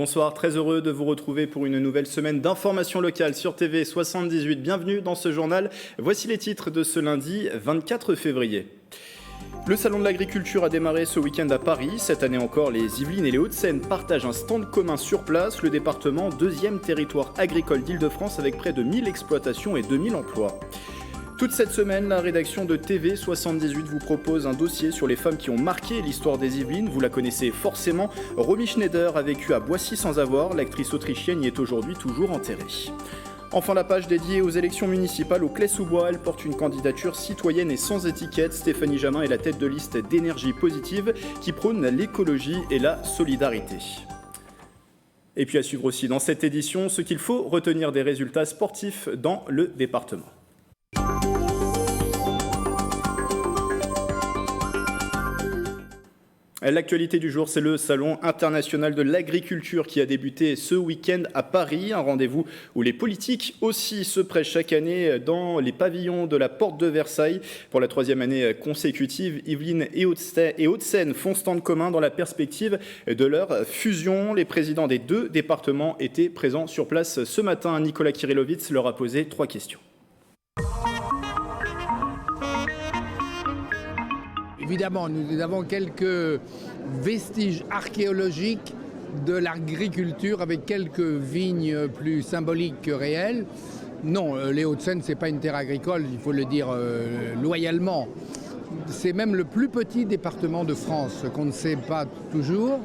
Bonsoir, très heureux de vous retrouver pour une nouvelle semaine d'information locale sur TV 78. Bienvenue dans ce journal. Voici les titres de ce lundi 24 février. Le salon de l'agriculture a démarré ce week-end à Paris. Cette année encore, les Yvelines et les Hauts-de-Seine partagent un stand commun sur place. Le département, deuxième territoire agricole d'Île-de-France avec près de 1000 exploitations et 2000 emplois. Toute cette semaine, la rédaction de TV 78 vous propose un dossier sur les femmes qui ont marqué l'histoire des Yvelines. Vous la connaissez forcément. Romy Schneider a vécu à Boissy sans avoir. L'actrice autrichienne y est aujourd'hui toujours enterrée. Enfin, la page dédiée aux élections municipales au Claye-sous-Bois. Elle porte une candidature citoyenne et sans étiquette. Stéphanie Jamin est la tête de liste d'Énergie Positive qui prône l'écologie et la solidarité. Et puis à suivre aussi dans cette édition, ce qu'il faut retenir des résultats sportifs dans le département. L'actualité du jour, c'est le Salon international de l'agriculture qui a débuté ce week-end à Paris. Un rendez-vous où les politiques aussi se prêtent chaque année dans les pavillons de la Porte de Versailles. Pour la troisième année consécutive, Yvelines et Hauts-de-Seine font stand commun dans la perspective de leur fusion. Les présidents des deux départements étaient présents sur place ce matin. Nicolas Kirillovitz leur a posé 3 questions. Évidemment, nous avons quelques vestiges archéologiques de l'agriculture avec quelques vignes plus symboliques que réelles. Non, les Hauts-de-Seine, ce n'est pas une terre agricole, il faut le dire loyalement. C'est même le plus petit département de France, ce qu'on ne sait pas toujours.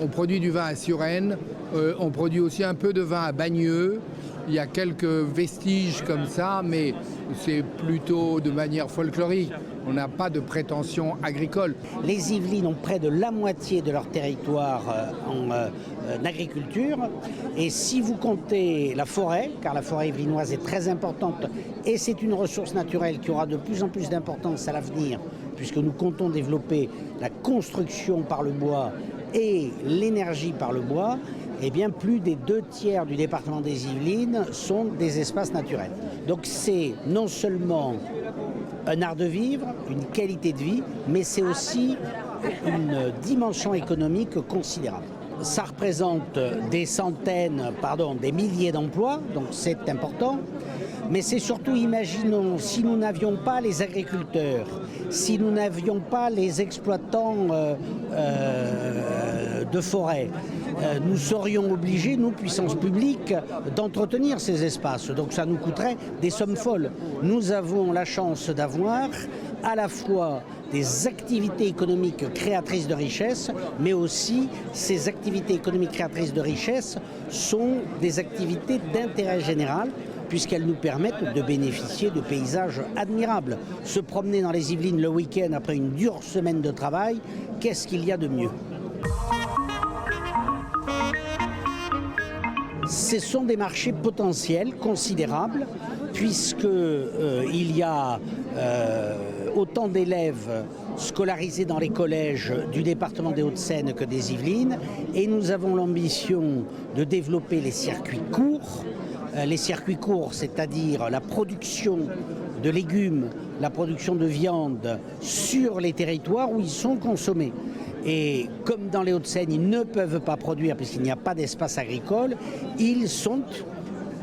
On produit du vin à Suresnes, on produit aussi un peu de vin à Bagneux. Il y a quelques vestiges comme ça, mais c'est plutôt de manière folklorique. On n'a pas de prétention agricole. Les Yvelines ont près de la moitié de leur territoire en agriculture. Et si vous comptez la forêt, car la forêt yvelinoise est très importante, et c'est une ressource naturelle qui aura de plus en plus d'importance à l'avenir, puisque nous comptons développer la construction par le bois et l'énergie par le bois, eh bien plus des 2/3 du département des Yvelines sont des espaces naturels. Donc c'est non seulement un art de vivre, une qualité de vie, mais c'est aussi une dimension économique considérable. Ça représente des milliers d'emplois, donc c'est important. Mais c'est surtout, imaginons, si nous n'avions pas les agriculteurs, si nous n'avions pas les exploitants de forêt, nous serions obligés, nous, puissance publique, d'entretenir ces espaces. Donc ça nous coûterait des sommes folles. Nous avons la chance d'avoir à la fois des activités économiques créatrices de richesse, mais aussi ces activités économiques créatrices de richesse sont des activités d'intérêt général, puisqu'elles nous permettent de bénéficier de paysages admirables. Se promener dans les Yvelines le week-end après une dure semaine de travail, qu'est-ce qu'il y a de mieux ? Ce sont des marchés potentiels considérables, puisqu'il y a autant d'élèves scolarisés dans les collèges du département des Hauts-de-Seine que des Yvelines, et nous avons l'ambition de développer les circuits courts. Les circuits courts, c'est-à-dire la production de légumes, la production de viande sur les territoires où ils sont consommés. Et comme dans les Hauts-de-Seine, ils ne peuvent pas produire puisqu'il n'y a pas d'espace agricole, ils sont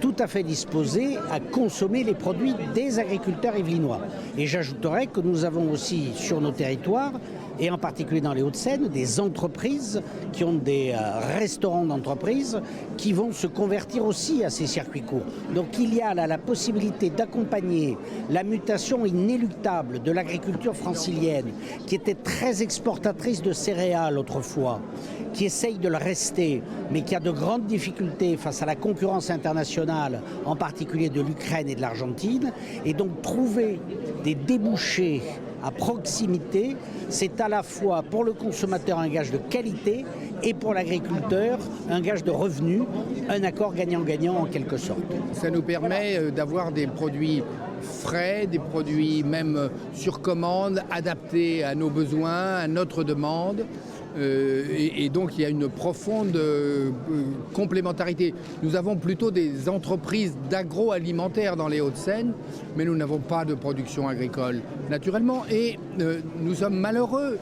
tout à fait disposés à consommer les produits des agriculteurs yvelinois. Et j'ajouterais que nous avons aussi sur nos territoires, et en particulier dans les Hauts-de-Seine, des entreprises qui ont des restaurants d'entreprises qui vont se convertir aussi à ces circuits courts. Donc il y a là la possibilité d'accompagner la mutation inéluctable de l'agriculture francilienne, qui était très exportatrice de céréales autrefois, qui essaye de le rester, mais qui a de grandes difficultés face à la concurrence internationale, en particulier de l'Ukraine et de l'Argentine, et donc trouver des débouchés à proximité, c'est à la fois pour le consommateur un gage de qualité et pour l'agriculteur un gage de revenus, un accord gagnant-gagnant en quelque sorte. Ça nous permet d'avoir des produits frais, des produits même sur commande, adaptés à nos besoins, à notre demande. Et donc il y a une profonde complémentarité. Nous avons plutôt des entreprises d'agroalimentaire dans les Hauts-de-Seine, mais nous n'avons pas de production agricole naturellement. Et nous sommes malheureux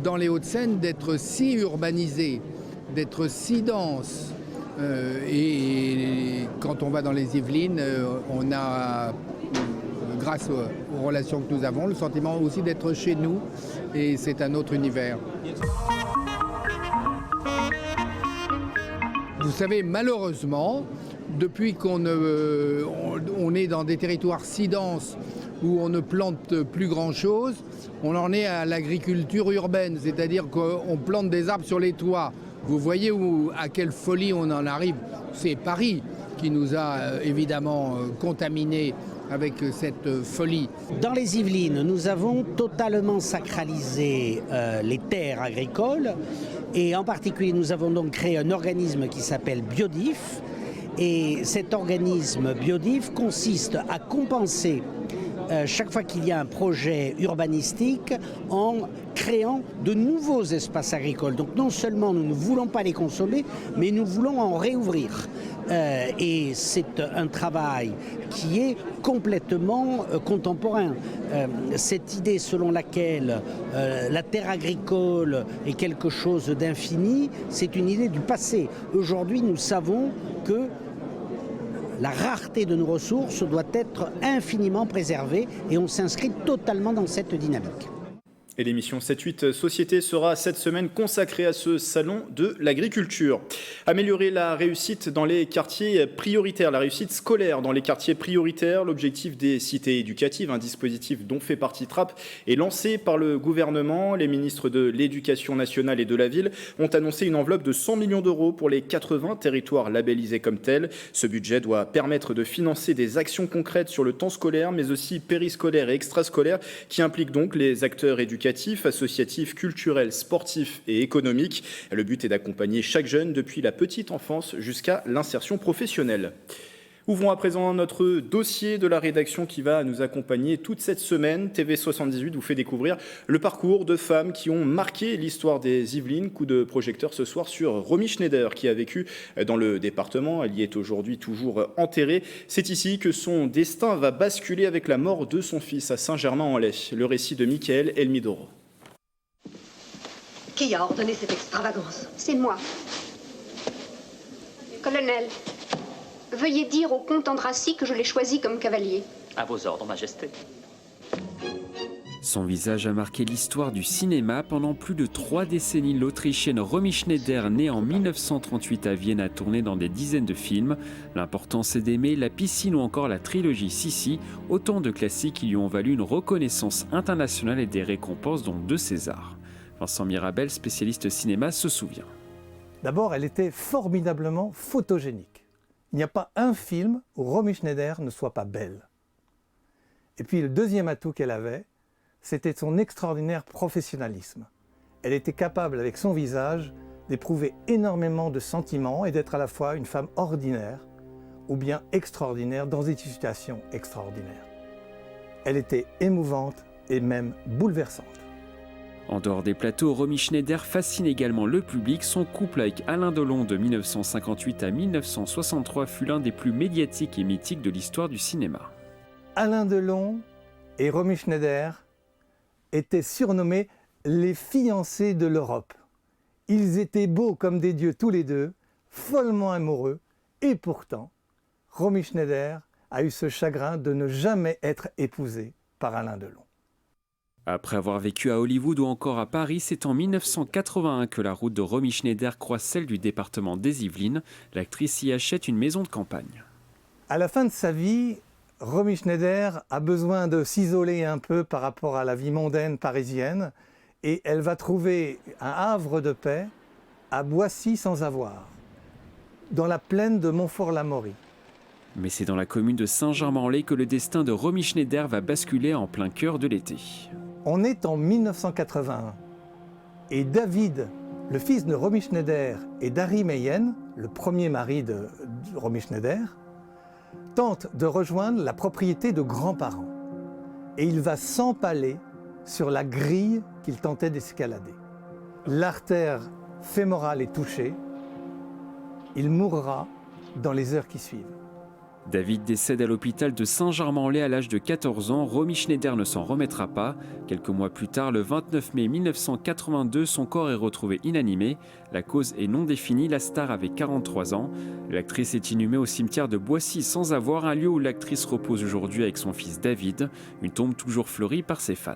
dans les Hauts-de-Seine d'être si urbanisés. d'être si dense. Et quand on va dans les Yvelines, on a, grâce aux relations que nous avons, le sentiment aussi d'être chez nous. Et c'est un autre univers. Vous savez, malheureusement, depuis qu'on est dans des territoires si denses où on ne plante plus grand-chose, on en est à l'agriculture urbaine, c'est-à-dire qu'on plante des arbres sur les toits. Vous voyez à quelle folie on en arrive. C'est Paris qui nous a évidemment contaminés avec cette folie. Dans les Yvelines, nous avons totalement sacralisé les terres agricoles et en particulier nous avons donc créé un organisme qui s'appelle Biodif et cet organisme Biodif consiste à compenser chaque fois qu'il y a un projet urbanistique en créant de nouveaux espaces agricoles. Donc non seulement nous ne voulons pas les consommer, mais nous voulons en réouvrir. Et c'est un travail qui est complètement contemporain. Cette idée selon laquelle la terre agricole est quelque chose d'infini, c'est une idée du passé. Aujourd'hui, nous savons que la rareté de nos ressources doit être infiniment préservée et on s'inscrit totalement dans cette dynamique. Et l'émission 7-8 Société sera cette semaine consacrée à ce salon de l'agriculture. Améliorer la réussite dans les quartiers prioritaires, la réussite scolaire dans les quartiers prioritaires, l'objectif des cités éducatives, un dispositif dont fait partie Trappes, est lancé par le gouvernement. Les ministres de l'Éducation nationale et de la ville ont annoncé une enveloppe de 100 millions d'euros pour les 80 territoires labellisés comme tels. Ce budget doit permettre de financer des actions concrètes sur le temps scolaire, mais aussi périscolaire et extrascolaire, qui impliquent donc les acteurs éducatifs, associatifs, culturels, sportifs et économiques. Le but est d'accompagner chaque jeune depuis la petite enfance jusqu'à l'insertion professionnelle. Ouvrons à présent notre dossier de la rédaction qui va nous accompagner toute cette semaine. TV78 vous fait découvrir le parcours de femmes qui ont marqué l'histoire des Yvelines. Coup de projecteur ce soir sur Romy Schneider qui a vécu dans le département. Elle y est aujourd'hui toujours enterrée. C'est ici que son destin va basculer avec la mort de son fils à Saint-Germain-en-Laye. Le récit de Mickaël Elmidoro. Qui a ordonné cette extravagance? C'est moi. Colonel, veuillez dire au comte Andrassy que je l'ai choisi comme cavalier. À vos ordres, Majesté. Son visage a marqué l'histoire du cinéma pendant plus de 3 décennies. L'Autrichienne Romy Schneider, née en 1938 à Vienne, a tourné dans des dizaines de films. L'important, c'est d'aimer, La piscine ou encore la trilogie Sissi, autant de classiques qui lui ont valu une reconnaissance internationale et des récompenses, dont 2 Césars. Vincent Mirabel, spécialiste cinéma, se souvient. D'abord, elle était formidablement photogénique. Il n'y a pas un film où Romy Schneider ne soit pas belle. Et puis le deuxième atout qu'elle avait, c'était son extraordinaire professionnalisme. Elle était capable, avec son visage, d'éprouver énormément de sentiments et d'être à la fois une femme ordinaire ou bien extraordinaire dans des situations extraordinaires. Elle était émouvante et même bouleversante. En dehors des plateaux, Romy Schneider fascine également le public. Son couple avec Alain Delon de 1958 à 1963 fut l'un des plus médiatiques et mythiques de l'histoire du cinéma. Alain Delon et Romy Schneider étaient surnommés les fiancés de l'Europe. Ils étaient beaux comme des dieux tous les deux, follement amoureux, et pourtant, Romy Schneider a eu ce chagrin de ne jamais être épousée par Alain Delon. Après avoir vécu à Hollywood ou encore à Paris, c'est en 1981 que la route de Romy Schneider croise celle du département des Yvelines. L'actrice y achète une maison de campagne. À la fin de sa vie, Romy Schneider a besoin de s'isoler un peu par rapport à la vie mondaine parisienne et elle va trouver un havre de paix à Boissy-sans-Avoir, dans la plaine de Montfort-l'Amaury. Mais c'est dans la commune de Saint-Germain-en-Laye que le destin de Romy Schneider va basculer en plein cœur de l'été. On est en 1981 et David, le fils de Romy Schneider et d'Harry Meyen, le premier mari de Romy Schneider, tente de rejoindre la propriété de grands-parents. Et il va s'empaler sur la grille qu'il tentait d'escalader. L'artère fémorale est touchée. Il mourra dans les heures qui suivent. David décède à l'hôpital de Saint-Germain-en-Laye à l'âge de 14 ans. Romy Schneider ne s'en remettra pas. Quelques mois plus tard, le 29 mai 1982, son corps est retrouvé inanimé. La cause est non définie, la star avait 43 ans. L'actrice est inhumée au cimetière de Boissy sans avoir un lieu où l'actrice repose aujourd'hui avec son fils David. Une tombe toujours fleurie par ses fans.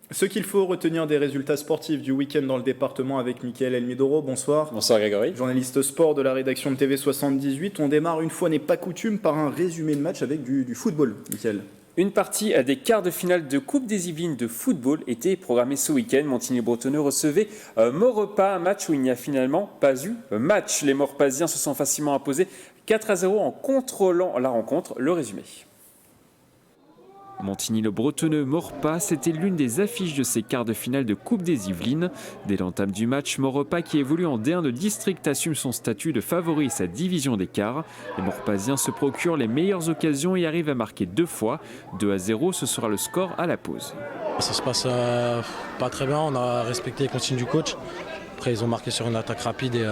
Ce qu'il faut retenir des résultats sportifs du week-end dans le département avec Mickaël Elmidoro. Bonsoir. Bonsoir Grégory. Journaliste sport de la rédaction de TV 78. On démarre une fois n'est pas coutume par un résumé de match avec du football, Mickaël. Une partie des quarts de finale de Coupe des Yvelines de football était programmée ce week-end. Montigny-Bretonneux recevait Maurepas, un match où il n'y a finalement pas eu match. Les Maurepasiens se sont facilement imposés 4-0 en contrôlant la rencontre. Le résumé. Montigny-le-Bretonneux Maurepas, c'était l'une des affiches de ces quarts de finale de Coupe des Yvelines. Dès l'entame du match, Maurepas, qui évolue en D1 de district, assume son statut de favori et sa division des quarts. Les Maurepasiens se procurent les meilleures occasions et arrivent à marquer 2 fois. 2-0, ce sera le score à la pause. Ça se passe pas très bien, on a respecté les consignes du coach. Après ils ont marqué sur une attaque rapide et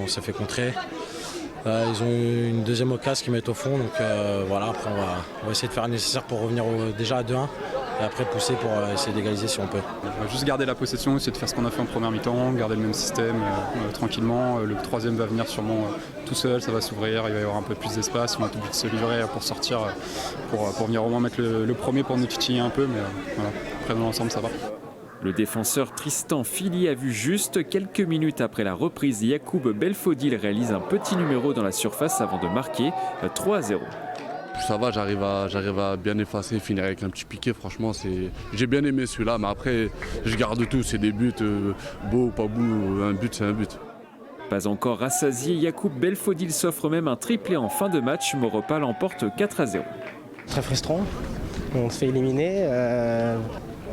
on s'est fait contrer. Ils ont eu une deuxième occasion qui met au fond, donc voilà, après on va essayer de faire le nécessaire pour revenir déjà à 2-1 et après pousser pour essayer d'égaliser si on peut. On va juste garder la possession, essayer de faire ce qu'on a fait en première mi-temps, garder le même système tranquillement. Le troisième va venir sûrement tout seul, ça va s'ouvrir, il va y avoir un peu plus d'espace, on va tout de suite se livrer pour sortir, pour venir au moins mettre le premier pour nous titiller un peu, mais voilà, après dans l'ensemble ça va. Le défenseur Tristan Philly a vu juste. Quelques minutes après la reprise, Yacoub Belfodil réalise un petit numéro dans la surface avant de marquer 3-0. Ça va, j'arrive à bien effacer, finir avec un petit piqué. Franchement, j'ai bien aimé celui-là, mais après, je garde tout. C'est des buts, beau ou pas beau, un but, c'est un but. Pas encore rassasié, Yacoub Belfodil s'offre même un triplé en fin de match. Maurepas l'emporte 4-0. Très frustrant, on se fait éliminer,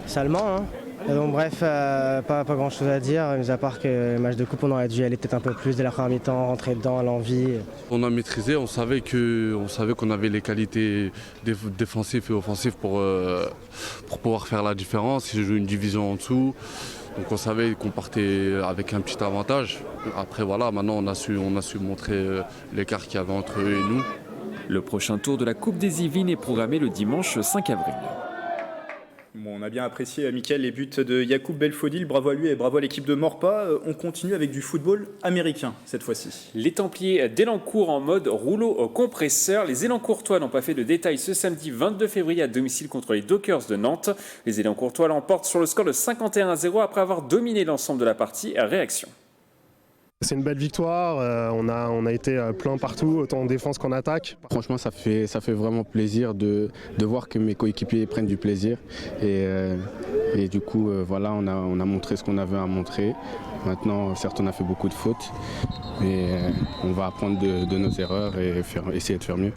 salement. Donc bref, pas grand chose à dire, mis à part que le match de coupe on aurait dû y aller peut-être un peu plus dès la première mi-temps, rentrer dedans à l'envie. On a maîtrisé, on savait qu'on avait les qualités défensives et offensives pour pouvoir faire la différence. Ils jouent une division en dessous, donc on savait qu'on partait avec un petit avantage. Après voilà, maintenant on a su montrer l'écart qu'il y avait entre eux et nous. Le prochain tour de la Coupe des Yvelines est programmé le dimanche 5 avril. Bon, on a bien apprécié, Mickaël, les buts de Yacoub Belfodil. Bravo à lui et bravo à l'équipe de Maurepas. On continue avec du football américain cette fois-ci. Les Templiers d'Elancourt en mode rouleau compresseur. Les Élancourtois n'ont pas fait de détails ce samedi 22 février à domicile contre les Dockers de Nantes. Les Élancourtois l'emportent sur le score de 51-0 après avoir dominé l'ensemble de la partie. Réaction. C'est une belle victoire, on a été plein partout, autant en défense qu'en attaque. Franchement, ça fait vraiment plaisir de voir que mes coéquipiers prennent du plaisir. Et du coup, voilà, on a montré ce qu'on avait à montrer. Maintenant, certes, on a fait beaucoup de fautes, mais on va apprendre de nos erreurs et essayer de faire mieux.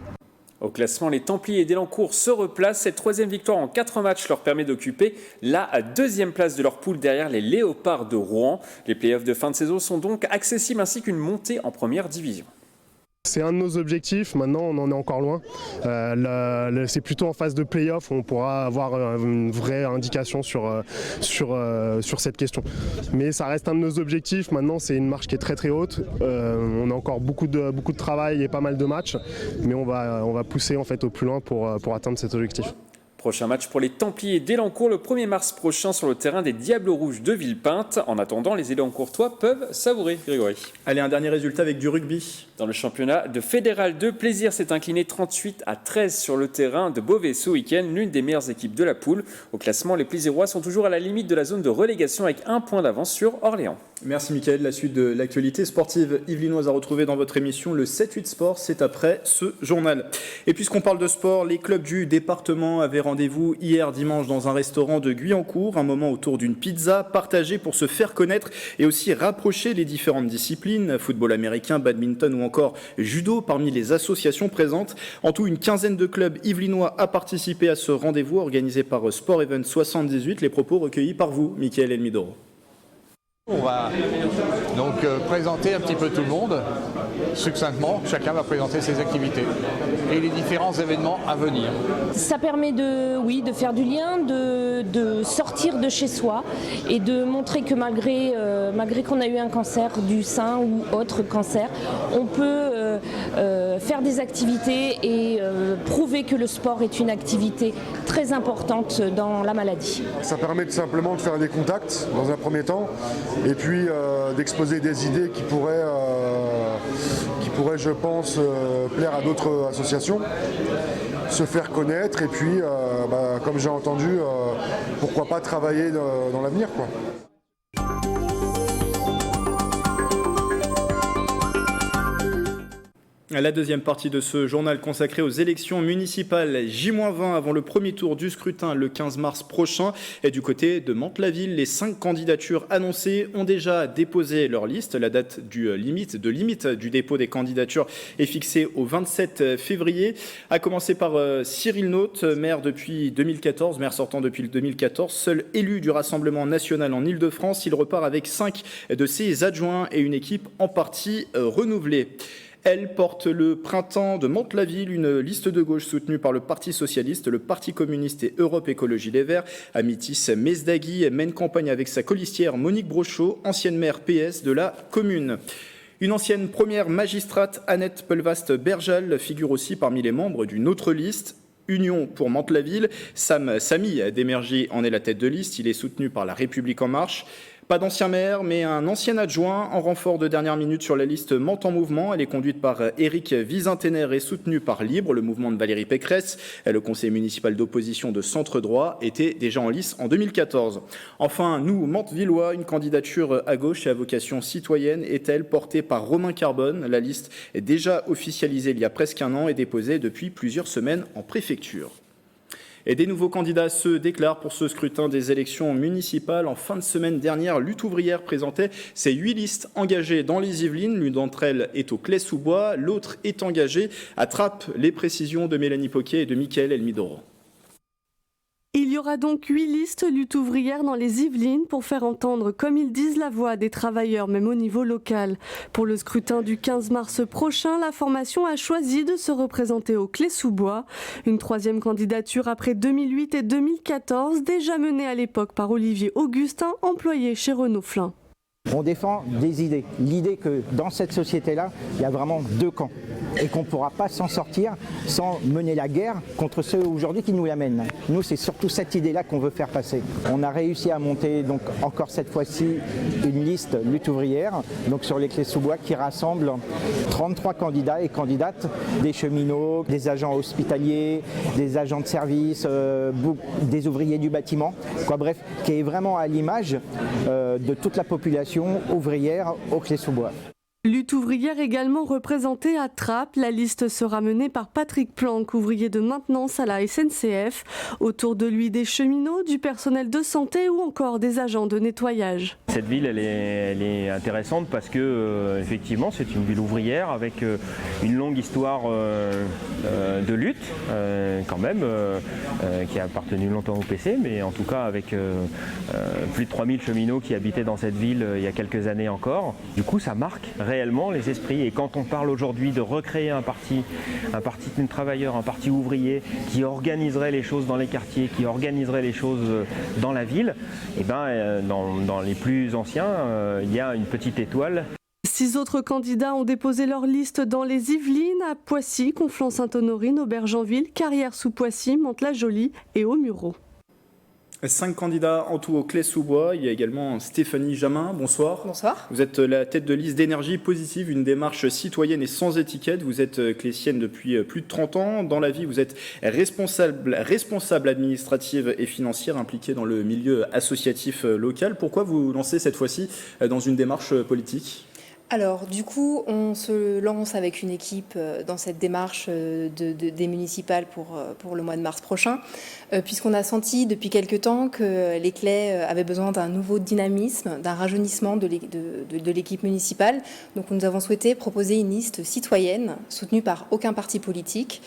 Au classement, les Templiers d'Elancourt se replacent. Cette troisième victoire en 4 matchs leur permet d'occuper la deuxième place de leur poule derrière les Léopards de Rouen. Les playoffs de fin de saison sont donc accessibles ainsi qu'une montée en première division. C'est un de nos objectifs, maintenant on en est encore loin. C'est plutôt en phase de play-off où on pourra avoir une vraie indication sur cette question. Mais ça reste un de nos objectifs, maintenant c'est une marche qui est très très haute. On a encore beaucoup de travail et pas mal de matchs, mais on va pousser en fait au plus loin pour atteindre cet objectif. Prochain match pour les Templiers d'Elancourt le 1er mars prochain sur le terrain des Diables Rouges de Villepinte. En attendant, les Élancourtois peuvent savourer, Grégory. Allez, un dernier résultat avec du rugby. Dans le championnat de Fédéral 2, Plaisir s'est incliné 38-13 sur le terrain de Beauvais ce week-end, l'une des meilleures équipes de la poule. Au classement, les Plaisirois sont toujours à la limite de la zone de relégation avec 1 point d'avance sur Orléans. Merci Mickaël. La suite de l'actualité sportive yvelinoise à retrouver dans votre émission le 7-8 Sport, c'est après ce journal. Et puisqu'on parle de sport, les clubs du département avaient rendez-vous hier dimanche dans un restaurant de Guyancourt, un moment autour d'une pizza partagée pour se faire connaître et aussi rapprocher les différentes disciplines, football américain, badminton ou encore judo parmi les associations présentes. En tout, une quinzaine de clubs yvelinois a participé à ce rendez-vous organisé par Sport Event 78. Les propos recueillis par vous, Mickaël Elmidoro. On va donc présenter un petit peu tout le monde, succinctement. Chacun va présenter ses activités et les différents événements à venir. Ça permet de faire du lien, de sortir de chez soi et de montrer que malgré qu'on a eu un cancer du sein ou autre cancer, on peut faire des activités et prouver que le sport est une activité très importante dans la maladie. Ça permet simplement de faire des contacts dans un premier temps et puis d'exposer des idées qui pourraient, je pense, plaire à d'autres associations, se faire connaître et puis, comme j'ai entendu, pourquoi pas travailler dans l'avenir, quoi. La deuxième partie de ce journal consacré aux élections municipales J-20 avant le premier tour du scrutin le 15 mars prochain. Et du côté de Mantes-la-Ville, les 5 candidatures annoncées ont déjà déposé leur liste. La date limite du dépôt des candidatures est fixée au 27 février. À commencer par Cyril Naute, maire sortant depuis 2014, seul élu du Rassemblement national en Ile-de-France. Il repart avec 5 de ses adjoints et une équipe en partie renouvelée. Elle porte le printemps de Mantes-la-Ville, une liste de gauche soutenue par le Parti socialiste, le Parti communiste et Europe Écologie Les Verts. Amitis Mesdagui mène campagne avec sa colistière Monique Brochot, ancienne maire PS de la commune. Une ancienne première magistrate, Annette Pelvast-Berjal, figure aussi parmi les membres d'une autre liste. Union pour Mantes-la-Ville. Samy Demergy en est la tête de liste. Il est soutenu par La République En Marche. Pas d'ancien maire, mais un ancien adjoint en renfort de dernière minute sur la liste Mantes en Mouvement. Elle est conduite par Éric Vizintener et soutenue par Libre, le mouvement de Valérie Pécresse. Le conseiller municipal d'opposition de Centre Droit était déjà en lice en 2014. Enfin, nous, Mantes-Villois, une candidature à gauche et à vocation citoyenne est-elle portée par Romain Carbone. La liste est déjà officialisée il y a presque un an et déposée depuis plusieurs semaines en préfecture. Et des nouveaux candidats se déclarent pour ce scrutin des élections municipales. En fin de semaine dernière, Lutte ouvrière présentait ses 8 listes engagées dans les Yvelines. L'une d'entre elles est au Claye-sous-Bois, l'autre est engagée à Trappes. Les précisions de Mélanie Poquet et de Mickaël Elmidoro. Il y aura donc 8 listes lutte ouvrière dans les Yvelines pour faire entendre, comme ils disent, la voix des travailleurs, même au niveau local. Pour le scrutin du 15 mars prochain, la formation a choisi de se représenter au Claye-sous-Bois. Une 3e candidature après 2008 et 2014, déjà menée à l'époque par Olivier Augustin, employé chez Renault Flin. On défend des idées. L'idée que dans cette société-là, il y a vraiment 2 camps et qu'on ne pourra pas s'en sortir sans mener la guerre contre ceux aujourd'hui qui nous l'amènent. Nous, c'est surtout cette idée-là qu'on veut faire passer. On a réussi à monter donc encore cette fois-ci une liste lutte ouvrière donc sur les Claye-sous-Bois qui rassemble 33 candidats et candidates, des cheminots, des agents hospitaliers, des agents de service, des ouvriers du bâtiment, bref, qui est vraiment à l'image de toute la population ouvrière au Claye-sous-Bois. Lutte ouvrière également représentée à Trappes. La liste sera menée par Patrick Planck, ouvrier de maintenance à la SNCF. Autour de lui, des cheminots, du personnel de santé ou encore des agents de nettoyage. Cette ville, elle est intéressante parce que effectivement, c'est une ville ouvrière avec une longue histoire de lutte, quand même, qui a appartenu longtemps au PC, mais en tout cas avec plus de 3000 cheminots qui habitaient dans cette ville il y a quelques années encore. Du coup, ça marque réellement les esprits. Et quand on parle aujourd'hui de recréer un parti de travailleurs, un parti ouvrier qui organiserait les choses dans les quartiers, qui organiserait les choses dans la ville, et dans les plus anciens, il y a une petite étoile. 6 autres candidats ont déposé leur liste dans les Yvelines, à Poissy, Conflans-Sainte-Honorine, Aubergenville, Carrière-sous-Poissy, Mantes-la-Jolie et Aumureau. 5 candidats en tout au Claye-sous-Bois. Il y a également Stéphanie Jamin. Bonsoir. Bonsoir. Vous êtes la tête de liste d'énergie positive, une démarche citoyenne et sans étiquette. Vous êtes claysienne depuis plus de 30 ans. Dans la vie, vous êtes responsable administrative et financière impliquée dans le milieu associatif local. Pourquoi vous lancez cette fois-ci dans une démarche politique ? Alors, du coup, on se lance avec une équipe dans cette démarche des municipales pour le mois de mars prochain, puisqu'on a senti depuis quelque temps que les Claye avaient besoin d'un nouveau dynamisme, d'un rajeunissement de l'équipe municipale. Donc, nous avons souhaité proposer une liste citoyenne, soutenue par aucun parti politique,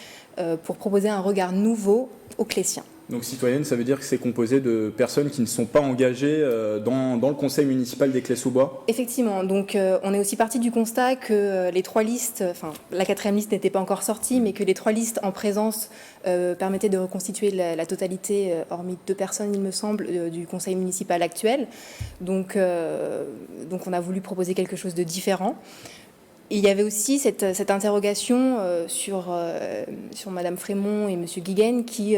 pour proposer un regard nouveau aux Claysiens. Donc citoyenne, ça veut dire que c'est composé de personnes qui ne sont pas engagées dans le conseil municipal d'Éclès-sous-Bois? Effectivement, donc on est aussi parti du constat que les 3 listes, enfin la 4e liste n'était pas encore sortie, mais que les 3 listes en présence permettaient de reconstituer la totalité, hormis 2 personnes il me semble, du conseil municipal actuel. Donc on a voulu proposer quelque chose de différent. Il y avait aussi cette interrogation sur Madame Frémont et Monsieur Guiguen qui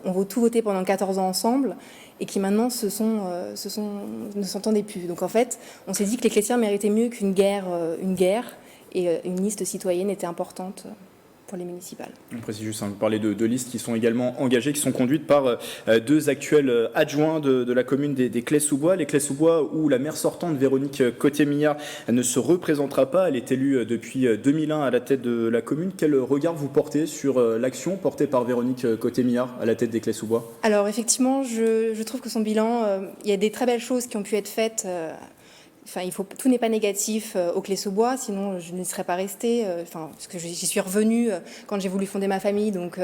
ont tout voté pendant 14 ans ensemble et qui maintenant ne s'entendaient plus. Donc en fait, on s'est dit que les Clétiens méritaient mieux qu'une guerre et une liste citoyenne était importante pour les municipales. On précise juste, vous parlez de listes qui sont également engagées, qui sont conduites par 2 actuels adjoints de la commune des Clés-sous-Bois. Les Clés-sous-Bois où la maire sortante, Véronique Cottier-Millard, ne se représentera pas. Elle est élue depuis 2001 à la tête de la commune. Quel regard vous portez sur l'action portée par Véronique Cottier-Millard à la tête des Clés-sous-Bois? Alors effectivement, je trouve que son bilan, il y a des très belles choses qui ont pu être faites. Enfin, tout n'est pas négatif au Clés-sous-Bois, sinon je n'y serais pas restée. Parce que j'y suis revenue quand j'ai voulu fonder ma famille, donc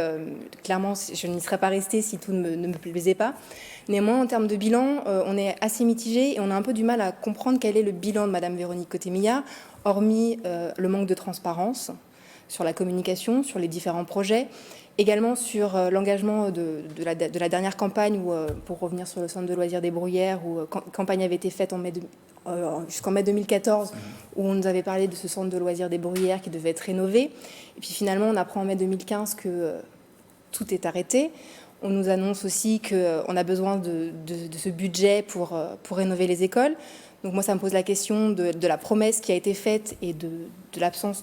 clairement je n'y serais pas restée si tout ne me plaisait pas. Néanmoins, en termes de bilan, on est assez mitigé et on a un peu du mal à comprendre quel est le bilan de Madame Véronique Cottier-Millard, hormis le manque de transparence sur la communication, sur les différents projets. Également sur l'engagement de la dernière campagne, où, pour revenir sur le centre de loisirs des Bruyères, où campagne avait été faite jusqu'en mai 2014, où on nous avait parlé de ce centre de loisirs des Bruyères qui devait être rénové. Et puis finalement, on apprend en mai 2015 que tout est arrêté. On nous annonce aussi qu'on a besoin de ce budget pour rénover les écoles. Donc moi, ça me pose la question de la promesse qui a été faite et de l'absence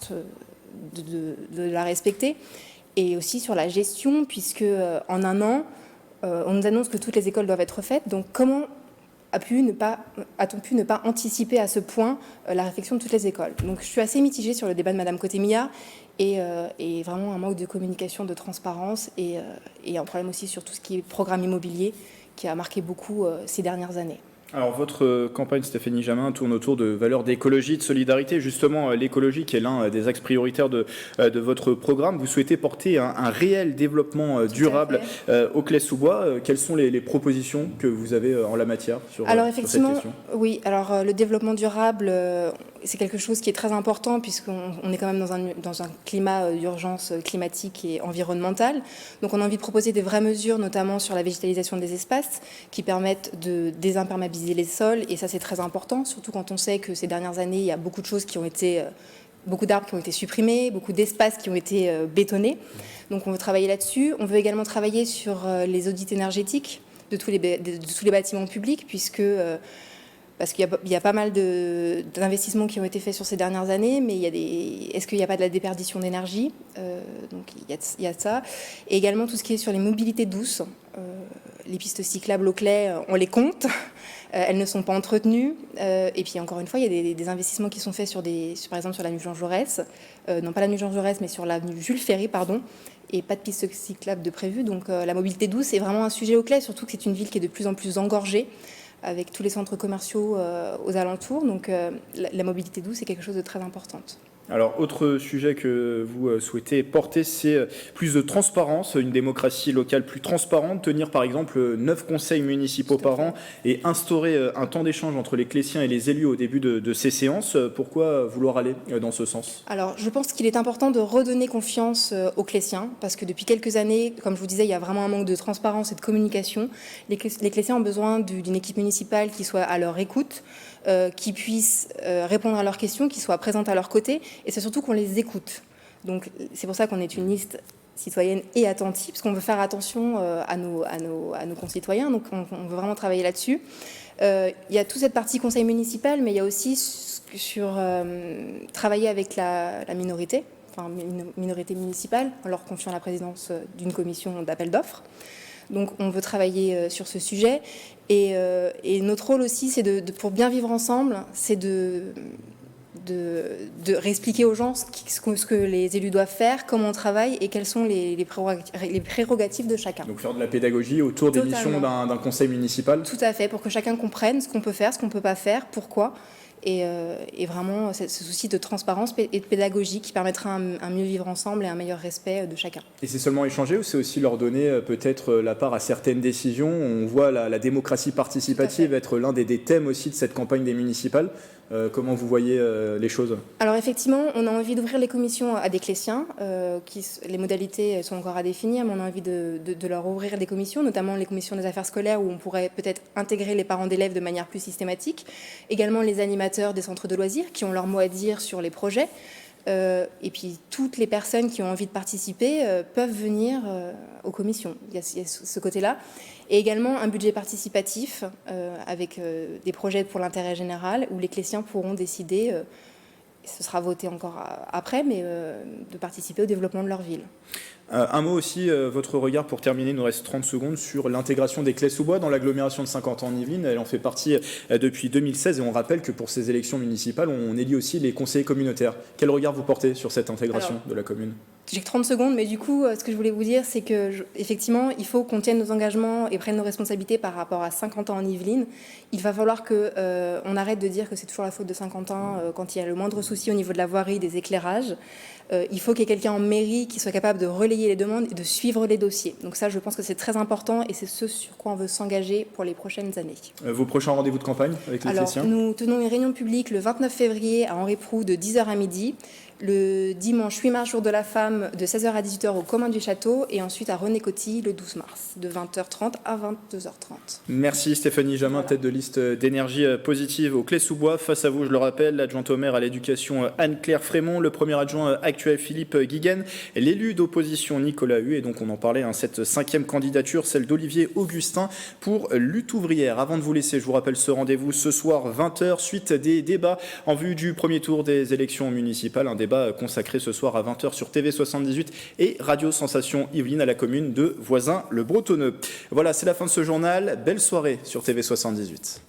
de la respecter. Et aussi sur la gestion, puisque en un an, on nous annonce que toutes les écoles doivent être faites. Donc comment a-t-on pu ne pas anticiper à ce point la réfection de toutes les écoles? Donc je suis assez mitigée sur le débat de Madame Cottier-Millard et vraiment un manque de communication, de transparence et un problème aussi sur tout ce qui est programme immobilier qui a marqué beaucoup ces dernières années. Alors votre campagne, Stéphanie Jamin, tourne autour de valeurs d'écologie, de solidarité. Justement, l'écologie qui est l'un des axes prioritaires de votre programme. Vous souhaitez porter un réel développement durable au Clés-sous-Bois. Quelles sont les propositions que vous avez en la matière sur cette question? Oui, alors le développement durable, c'est quelque chose qui est très important puisqu'on est quand même dans un climat d'urgence climatique et environnementale. Donc on a envie de proposer des vraies mesures, notamment sur la végétalisation des espaces, qui permettent de désimperméabiliser les sols, et ça c'est très important, surtout quand on sait que ces dernières années, il y a beaucoup de choses qui ont été, beaucoup d'arbres qui ont été supprimés, beaucoup d'espaces qui ont été bétonnés. Donc on veut travailler là-dessus. On veut également travailler sur les audits énergétiques de tous les bâtiments publics, parce qu'il y a pas mal d'investissements qui ont été faits sur ces dernières années, mais est-ce qu'il n'y a pas de la déperdition d'énergie? Donc il y a ça. Et également tout ce qui est sur les mobilités douces. Les pistes cyclables au Clay, on les compte. Elles ne sont pas entretenues. Et puis encore une fois, il y a des investissements qui sont faits par exemple sur l'avenue Jean Jaurès. Non pas l'avenue Jean Jaurès, mais sur l'avenue Jules Ferry, pardon. Et pas de piste cyclable de prévu. Donc la mobilité douce est vraiment un sujet au Clay, surtout que c'est une ville qui est de plus en plus engorgée, avec tous les centres commerciaux aux alentours. Donc la mobilité douce est quelque chose de très important. Alors, autre sujet que vous souhaitez porter, c'est plus de transparence, une démocratie locale plus transparente, tenir par exemple 9 conseils municipaux par an et instaurer un temps d'échange entre les Clétiens et les élus au début de ces séances. Pourquoi vouloir aller dans ce sens? Alors, je pense qu'il est important de redonner confiance aux Clétiens, parce que depuis quelques années, comme je vous disais, il y a vraiment un manque de transparence et de communication. Les Clétiens ont besoin d'une équipe municipale qui soit à leur écoute, qui puisse répondre à leurs questions, qui soit présente à leur côté, et c'est surtout qu'on les écoute. Donc c'est pour ça qu'on est une liste citoyenne et attentive, parce qu'on veut faire attention à nos concitoyens, donc on veut vraiment travailler là-dessus. Il y a toute cette partie conseil municipal, mais il y a aussi sur travailler avec la minorité, enfin minorité municipale, en leur confiant la présidence d'une commission d'appel d'offres. Donc on veut travailler sur ce sujet. Et notre rôle aussi, c'est pour bien vivre ensemble, c'est de réexpliquer aux gens ce que les élus doivent faire, comment on travaille et quelles sont les prérogatives de chacun. Donc faire de la pédagogie autour des missions d'un conseil municipal. Tout à fait, pour que chacun comprenne ce qu'on peut faire, ce qu'on ne peut pas faire, pourquoi. et vraiment ce souci de transparence et de pédagogie qui permettra un mieux vivre ensemble et un meilleur respect de chacun. Et c'est seulement échanger ou c'est aussi leur donner peut-être la part à certaines décisions? On voit la démocratie participative être l'un des thèmes aussi de cette campagne des municipales. Comment vous voyez les choses? Alors effectivement, on a envie d'ouvrir les commissions à des clésiens. Les modalités sont encore à définir, mais on a envie de leur ouvrir des commissions, notamment les commissions des affaires scolaires où on pourrait peut-être intégrer les parents d'élèves de manière plus systématique. Également les animateurs des centres de loisirs qui ont leur mot à dire sur les projets. Et puis toutes les personnes qui ont envie de participer peuvent venir aux commissions. Il y a ce côté-là. Et également un budget participatif avec des projets pour l'intérêt général où les clésiens pourront décider, ce sera voté encore après, mais de participer au développement de leur ville. Un mot aussi, votre regard pour terminer, il nous reste 30 secondes, sur l'intégration des Clés-sous-Bois dans l'agglomération de Saint-Quentin-en-Yvelines. Elle en fait partie depuis 2016 et on rappelle que pour ces élections municipales, on élit aussi les conseillers communautaires. Quel regard vous portez sur cette intégration de la commune? J'ai que 30 secondes, mais du coup, ce que je voulais vous dire, c'est que effectivement, il faut qu'on tienne nos engagements et prenne nos responsabilités par rapport à Saint-Quentin-en-Yvelines. Il va falloir qu'on arrête de dire que c'est toujours la faute de Saint-Quentin quand il y a le moindre souci au niveau de la voirie, des éclairages. Il faut qu'il y ait quelqu'un en mairie qui soit capable de relayer les demandes et de suivre les dossiers. Donc ça, je pense que c'est très important et c'est ce sur quoi on veut s'engager pour les prochaines années. Vos prochains rendez-vous de campagne avec les clésiens? Nous tenons une réunion publique le 29 février à Henri Proulx de 10h à midi. Le dimanche 8 mars, jour de la femme, de 16h à 18h au commun du château, et ensuite à René Coty le 12 mars, de 20h30 à 22h30. Merci Stéphanie Jamin, tête de liste d'énergie positive aux Clés-sous-Bois. Face à vous, je le rappelle, l'adjointe au maire à l'éducation Anne-Claire Frémont, le premier adjoint actuel Philippe Guiguen, l'élu d'opposition Nicolas Hu, et donc on en parlait, cette 5e candidature, celle d'Olivier Augustin pour Lutte ouvrière. Avant de vous laisser, je vous rappelle ce rendez-vous ce soir 20h, suite des débats en vue du premier tour des élections municipales, un débat consacré ce soir à 20h sur TV78 et Radio Sensation Yvelines à la commune de Voisins-le-Bretonneux. Voilà, c'est la fin de ce journal. Belle soirée sur TV78.